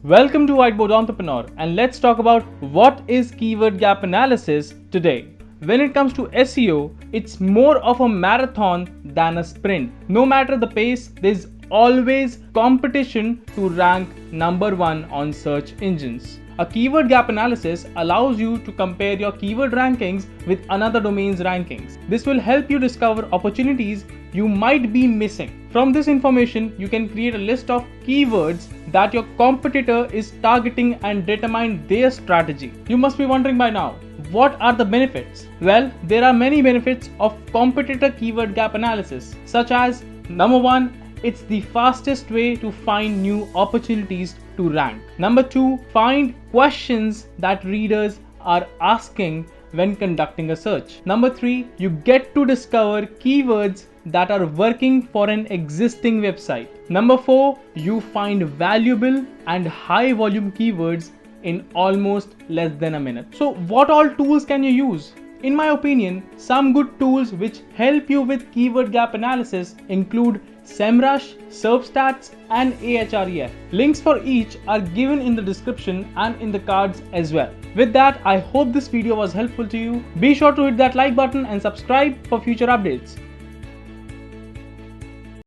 Welcome to Whiteboard Entrepreneur, and let's talk about what is keyword gap analysis today. When it comes to SEO, it's more of a marathon than a sprint. No matter the pace, there's always competition to rank number one on search engines. A keyword gap analysis allows you to compare your keyword rankings with another domain's rankings. This will help you discover opportunities you might be missing. From this information, you can create a list of keywords that your competitor is targeting and determine their strategy. You must be wondering by now, what are the benefits? Well, there are many benefits of competitor keyword gap analysis, such as number 1, it's the fastest way to find new opportunities to rank. Number 2, find questions that readers are asking when conducting a search. Number 3, you get to discover keywords that are working for an existing website. Number 4, you find valuable and high volume keywords in almost less than a minute. So what all tools can you use? In my opinion, some good tools which help you with keyword gap analysis include SEMrush, SERPstats, and Ahref. Links for each are given in the description and in the cards as well. With that, I hope this video was helpful to you. Be sure to hit that like button and subscribe for future updates.